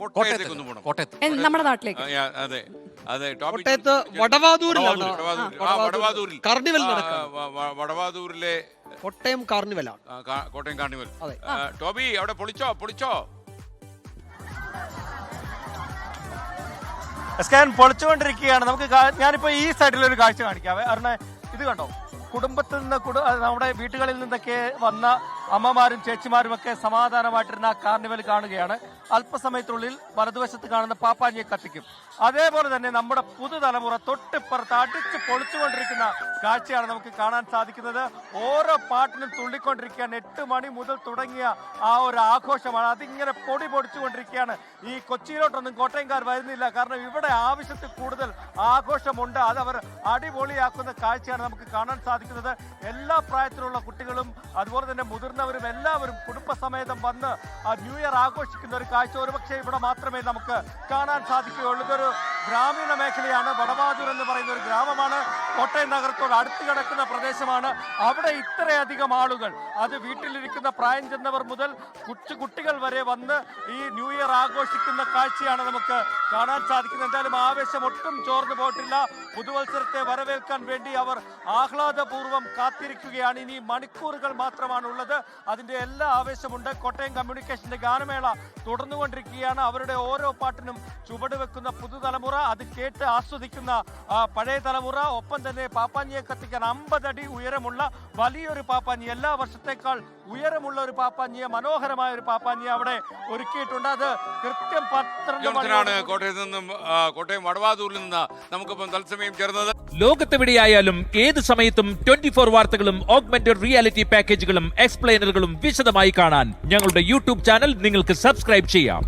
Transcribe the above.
കോട്ടയത്തേക്കൊന്ന് പോകണം. കോട്ടയത്ത് നമ്മുടെ നാട്ടിലേക്ക്. അതെ അതെ. കോട്ടയത്ത് വടവാതൂരിലാണ് വടവാതൂരിൽ കാർണിവൽ നടക്കുന്നത്. വടവാതൂരിലെ കോട്ടയം കാർണിവലാണ്. കോട്ടയം കാർണിവൽ. അതെ. ടോബി അവിടെ പൊളിച്ചോ. സ്കാൻ പൊളിച്ചുകൊണ്ടിരിക്കുകയാണ്. നമുക്ക് ഞാനിപ്പോ ഈ സൈഡിലൊരു കാഴ്ച കാണിക്കാവേ. കാരണം ഇത് കണ്ടോ, കുടുംബത്തിൽ നിന്ന് നമ്മുടെ വീട്ടുകളിൽ നിന്നൊക്കെ വന്ന അമ്മമാരും ചേച്ചിമാരും ഒക്കെ സമാധാനമായിട്ടിരുന്ന കാർണിവൽ കാണുകയാണ്. അല്പസമയത്തിനുള്ളിൽ വലതുവശത്ത് കാണുന്ന പാപ്പാഞ്ഞിയെ കത്തിക്കും. അതേപോലെ തന്നെ നമ്മുടെ പുതുതലമുറ തൊട്ടിപ്പുറത്ത് അടിച്ച് പൊളിച്ചുകൊണ്ടിരിക്കുന്ന കാഴ്ചയാണ് നമുക്ക് കാണാൻ സാധിക്കുന്നത്. ഓരോ പാട്ടിനും തുള്ളിക്കൊണ്ടിരിക്കുകയാണ്. 8 മണി മുതൽ തുടങ്ങിയ ആ ഒരു ആഘോഷമാണ്. അതിങ്ങനെ പൊടിച്ചുകൊണ്ടിരിക്കുകയാണ്. ഈ കൊച്ചിയിലോട്ടൊന്നും കോട്ടയംകാർ വരുന്നില്ല. കാരണം ഇവിടെ ആവശ്യത്തിൽ കൂടുതൽ ആഘോഷമുണ്ട്. അതവർ അടിപൊളിയാക്കുന്ന കാഴ്ചയാണ് നമുക്ക് കാണാൻ സാധിക്കുന്നത്. എല്ലാ പ്രായത്തിലുള്ള കുട്ടികളും അതുപോലെ തന്നെ മുതിർന്നവരും എല്ലാവരും കുടുംബസമേതം വന്ന് ന്യൂ ഇയർ ആഘോഷിക്കുന്ന ഒരു കാഴ്ച ഒരുപക്ഷെ ഇവിടെ മാത്രമേ നമുക്ക് കാണാൻ സാധിക്കുകയുള്ളൂ. ഇതൊരു ഗ്രാമീണ മേഖലയാണ്. വടവാതൂർ എന്ന് പറയുന്ന ഒരു ഗ്രാമമാണ്. കോട്ടയം നഗരത്തോട് അടുത്ത് കിടക്കുന്ന പ്രദേശമാണ്. അവിടെ ഇത്രയധികം ആളുകൾ, അത് വീട്ടിലിരിക്കുന്ന പ്രായം ചെന്നവർ മുതൽ കുട്ടികൾ വരെ വന്ന് ഈ ന്യൂ ഇയർ ആഘോഷിക്കുന്ന കാഴ്ചയാണ് നമുക്ക് കാണാൻ സാധിക്കുന്നത്. എന്തായാലും ആവേശം ഒട്ടും ചോർന്നു പോയിട്ടില്ല. പുതുവത്സരത്തെ വരവേൽക്കാൻ വേണ്ടി അവർ ആഹ്ലാദപൂർവ്വം കാത്തിരിക്കുകയാണ്. ഇനി മണിക്കൂറുകൾ മാത്രമാണ് ഉള്ളത്. അതിന്റെ എല്ലാ ആവേശമുണ്ട്. കോട്ടയം കമ്മ്യൂണിക്കേഷന്റെ ഗാനമേള തുടർന്നുകൊണ്ടിരിക്കുകയാണ്. അവരുടെ ഓരോ പാട്ടിനും ചുവട് വെക്കുന്ന പുതുതലമുറ, അത് കേട്ട് ആസ്വദിക്കുന്ന പഴയ തലമുറ. ഒപ്പം തന്നെ പാപ്പാഞ്ഞിയെ കത്തിക്കാൻ 50 അടി ഉയരമുള്ള വലിയൊരു പാപ്പാഞ്ഞി, എല്ലാ വർഷത്തേക്കാൾ ഉയരമുള്ള ഒരു പാപ്പാഞ്ഞിയെ, മനോഹരമായ ഒരു പാപ്പാഞ്ഞിയെ അവിടെ ഒരുക്കിയിട്ടുണ്ട്. അത് കൃത്യം 12 മണിയാണ് കോട്ടയത്ത് നിന്നും, കോട്ടയം വടവാതൂരിൽ നിന്ന് നമുക്കിപ്പം തത്സമയം ചേർന്നത്. ലോകത്തെവിടെയായാലും ഏത് സമയത്തും 24 വാർത്തകളും ഓഗ്മെന്റഡ് റിയാലിറ്റി പാക്കേജുകളും എക്സ്പ്ലെയിനറുകളും വിശദമായി കാണാൻ ഞങ്ങളുടെ യൂട്യൂബ് ചാനൽ നിങ്ങൾക്ക് സബ്സ്ക്രൈബ് ചെയ്യാം.